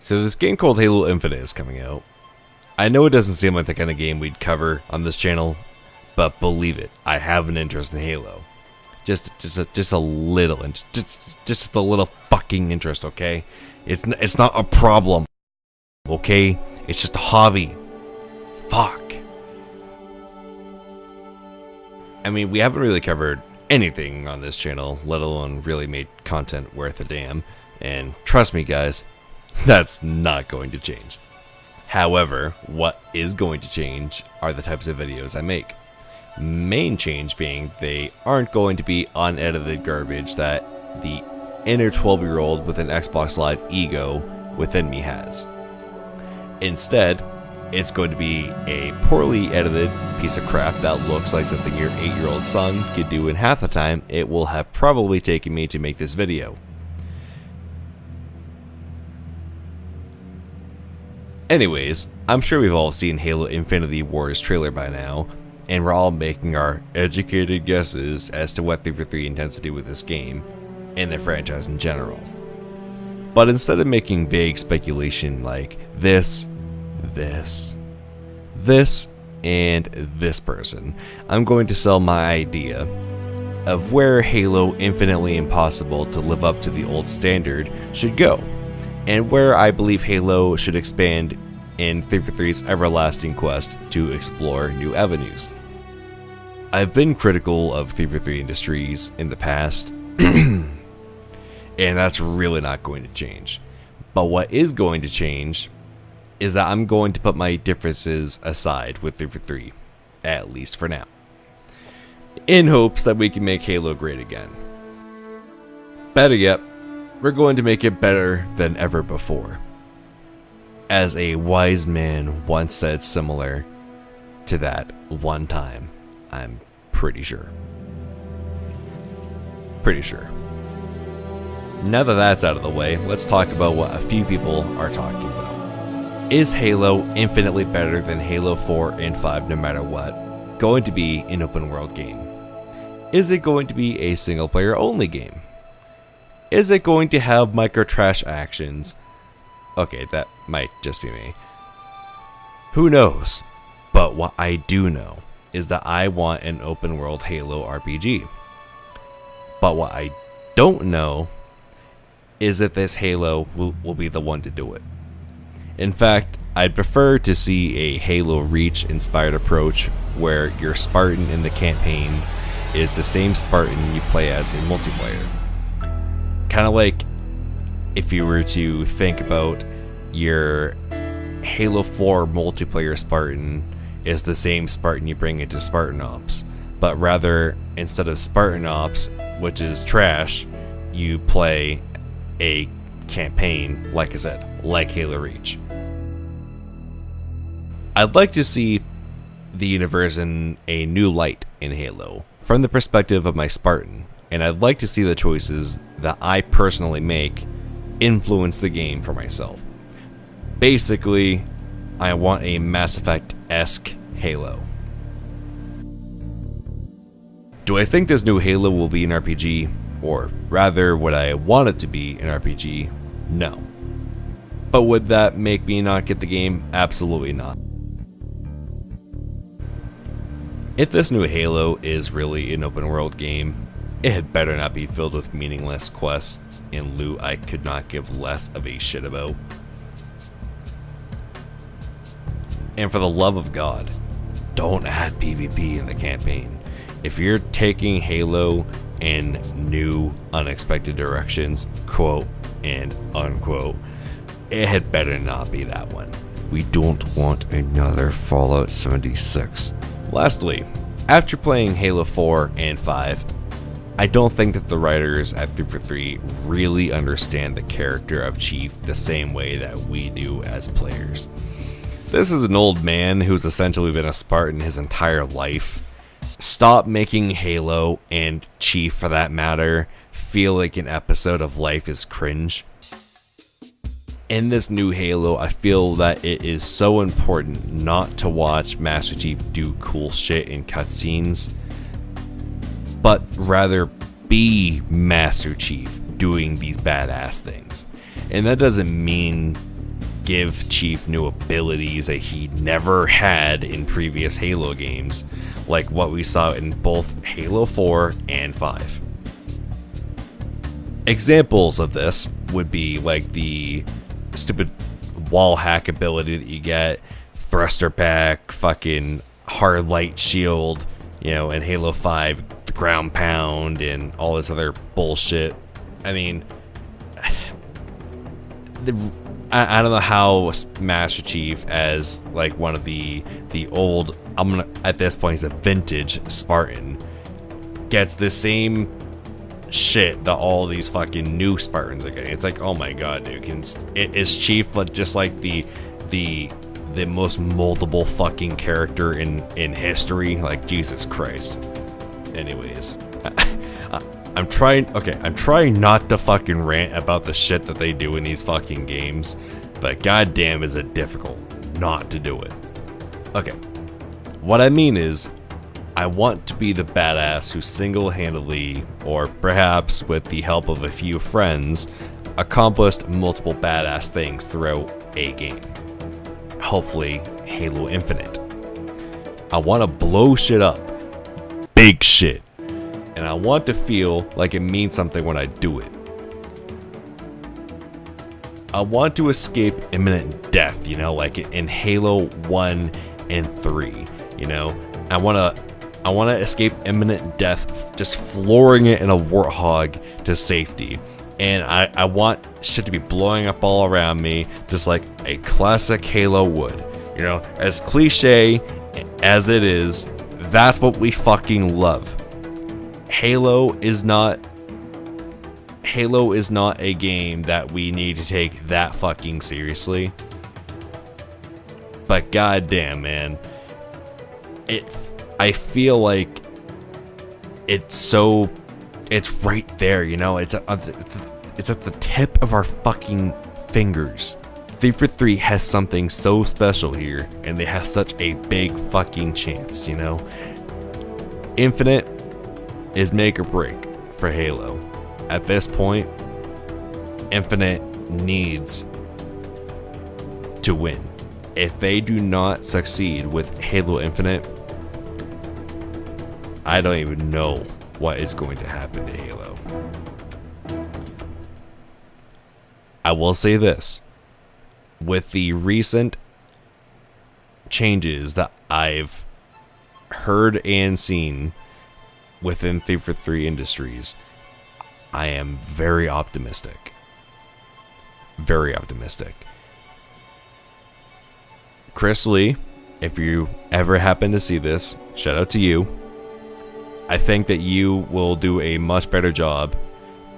So this game called Halo Infinite is coming out. I know it doesn't seem like the kind of game we'd cover on this channel, but believe it, I have an interest in Halo. Just a little, just a little fucking interest, okay? It's not a problem, okay? It's just a hobby. Fuck. I mean, we haven't really covered anything on this channel, let alone really made content worth a damn. And trust me, guys, that's not going to change. However, what is going to change are the types of videos I make. Main change being they aren't going to be unedited garbage that the inner 12-year-old with an Xbox Live ego within me has. Instead, it's going to be a poorly edited piece of crap that looks like something your 8-year-old son could do in half the time it will have probably taken me to make this video. Anyways, I'm sure we've all seen Halo Infinity Ward's trailer by now, and we're all making our educated guesses as to what 343 intends to do with this game, and the franchise in general. But instead of making vague speculation like this, and this person, I'm going to sell my idea of where Halo Infinitely Impossible to live up to the old standard should go, and where I believe Halo should expand in 343's everlasting quest to explore new avenues. I've been critical of 343 Industries in the past, and that's really not going to change. But what is going to change is that I'm going to put my differences aside with 343, at least for now, in hopes that we can make Halo great again. Better yet, we're going to make it better than ever before. As a wise man once said similar to that one time, I'm pretty sure. Now that that's out of the way, let's talk about what a few people are talking about. Is Halo infinitely better than Halo 4 and 5 no matter what going to be an open world game? Is it going to be a single player only game? Is it going to have micro trash actions? Okay, that might just be me. Who knows? But what I do know is that I want an open world Halo RPG. But what I don't know is if this Halo will be the one to do it. In fact, I'd prefer to see a Halo Reach inspired approach where your Spartan in the campaign is the same Spartan you play as in multiplayer. Kind of like if you were to think about your Halo 4 multiplayer Spartan is the same Spartan you bring into Spartan Ops, but rather instead of Spartan Ops, which is trash, you play a campaign, like I said, like Halo Reach. I'd like to see the universe in a new light in Halo, from the perspective of my Spartan, and I'd like to see the choices that I personally make influence the game for myself. Basically, I want a Mass Effect-esque Halo. Do I think this new Halo will be an RPG? Or rather, would I want it to be an RPG? No. But would that make me not get the game? Absolutely not. If this new Halo is really an open world game, it had better not be filled with meaningless quests and loot I could not give less of a shit about. And for the love of God, don't add PvP in the campaign. If you're taking Halo in new, unexpected directions, quote and unquote, it had better not be that one. We don't want another Fallout 76. Lastly, after playing Halo 4 and 5, I don't think that the writers at 343 really understand the character of Chief the same way that we do as players. This is an old man who's essentially been a Spartan his entire life. Stop making Halo, and Chief for that matter, feel like an episode of Life is Cringe. In this new Halo, I feel that it is so important not to watch Master Chief do cool shit in cutscenes, but rather be Master Chief doing these badass things. And that doesn't mean give Chief new abilities that he never had in previous Halo games, like what we saw in both Halo 4 and 5. Examples of this would be like the stupid wall hack ability that you get, thruster back, fucking hard light shield, you know, in Halo 5, the ground pound, and all this other bullshit. I mean, I don't know how Master Chief, as like one of the old, at this point he's a vintage Spartan, gets the same shit that all these fucking new Spartans are getting. It's like, oh my god, dude, is Chief just like the most moldable fucking character in history? Like, Jesus Christ. Anyways, I'm trying not to fucking rant about the shit that they do in these fucking games, but goddamn is it difficult not to do it. Okay, what I mean is, I want to be the badass who single-handedly, or perhaps with the help of a few friends, accomplished multiple badass things throughout a game. Hopefully, Halo Infinite. I want to blow shit up. Big shit. And I want to feel like it means something when I do it. I want to escape imminent death, you know, like in Halo 1 and 3, you know. I want to escape imminent death just flooring it in a Warthog to safety. And I want shit to be blowing up all around me, just like a classic Halo would. You know, as cliche as it is, that's what we fucking love. Halo is not a game that we need to take that fucking seriously. But goddamn, man, I feel like it's right there, you know. It's at the tip of our fucking fingers. 3 for 3 has something so special here, and they have such a big fucking chance, you know. Infinite is make or break for Halo. At this point, Infinite needs to win. If they do not succeed with Halo Infinite, I don't even know what is going to happen to Halo. I will say this. With the recent changes that I've heard and seen within 3 for 3 Industries, I am very optimistic. Very optimistic. Chris Lee, if you ever happen to see this, shout out to you. I think that you will do a much better job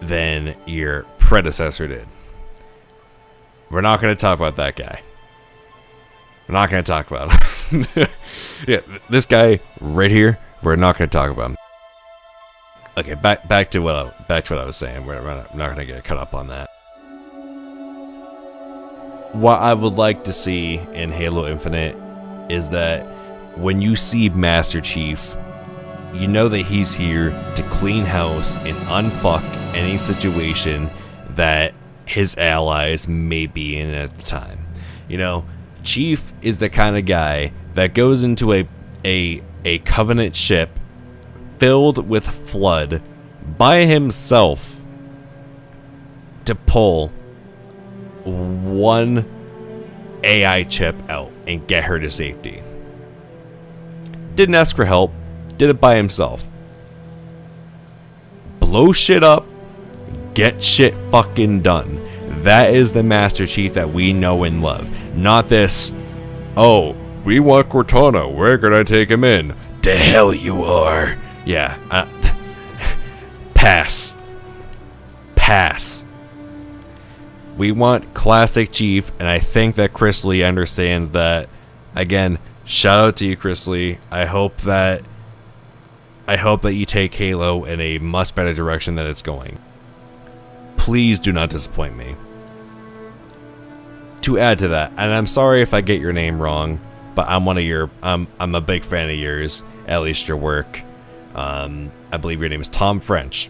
than your predecessor did. We're not going to talk about that guy. We're not going to talk about him. Yeah, this guy right here, we're not going to talk about him. Okay, back to what I was saying. We're not going to get cut up on that. What I would like to see in Halo Infinite is that when you see Master Chief, you know that he's here to clean house and unfuck any situation that his allies may be in at the time. You know, Chief is the kind of guy that goes into a Covenant ship filled with Flood by himself to pull one AI chip out and get her to safety. Didn't ask for help, did it by himself. Blow shit up, get shit fucking done. That is the Master Chief that we know and love. Not this, oh, we want Cortana, we're gonna take him in. The hell you are. Yeah, pass. Pass. We want classic Chief, and I think that Chris Lee understands that. Again, shout out to you, Chris Lee. I hope that you take Halo in a much better direction than it's going. Please do not disappoint me. To add to that, and I'm sorry if I get your name wrong, but I'm a big fan of yours, at least your work. I believe your name is Tom French.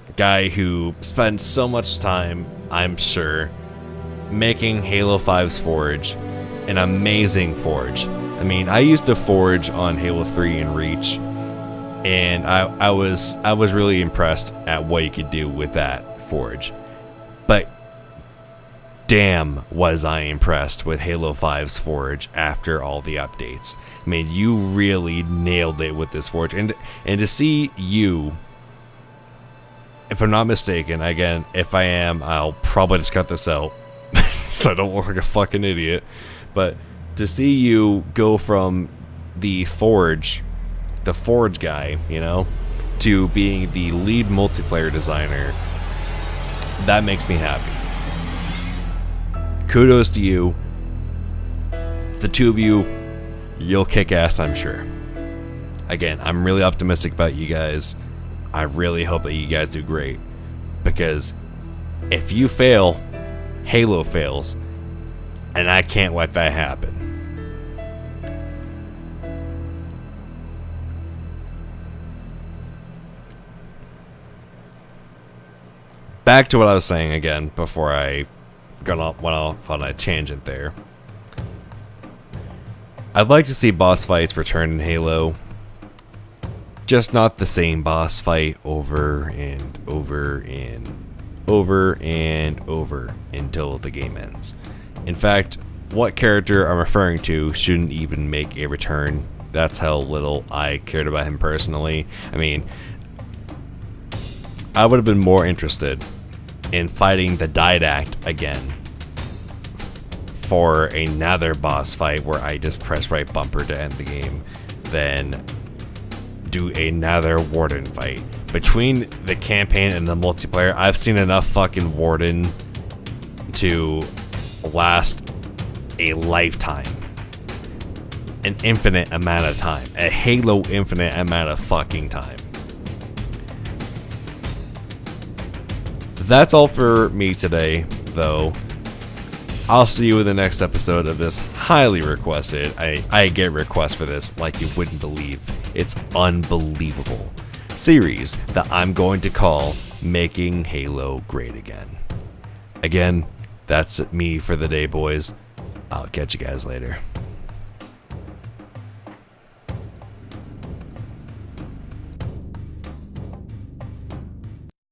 A guy who spent so much time, I'm sure, making Halo 5's Forge an amazing Forge. I mean, I used a Forge on Halo 3 and Reach, and I was really impressed at what you could do with that Forge. But damn, was I impressed with Halo 5's Forge after all the updates. I mean, you really nailed it with this Forge, and to see you, if I'm not mistaken, again, if I am, I'll probably just cut this out so I don't look like a fucking idiot. But to see you go from the Forge guy, you know, to being the lead multiplayer designer, that makes me happy. Kudos to you. The two of you, you'll kick ass, I'm sure. Again, I'm really optimistic about you guys. I really hope that you guys do great, because if you fail, Halo fails, and I can't let that happen. Back to what I was saying again before I went off on a tangent there. I'd like to see boss fights return in Halo. Just not the same boss fight over and over and over and over until the game ends. In fact, what character I'm referring to shouldn't even make a return. That's how little I cared about him personally. I mean, I would have been more interested in fighting the Didact again for another boss fight where I just press right bumper to end the game than do another Warden fight. Between the campaign and the multiplayer, I've seen enough fucking Warden to last a lifetime. An infinite amount of time. A Halo infinite amount of fucking time. That's all for me today, though. I'll see you in the next episode of this highly requested, I get requests for this like you wouldn't believe, it's unbelievable, series that I'm going to call Making Halo Great Again. Again, that's me for the day, boys. I'll catch you guys later.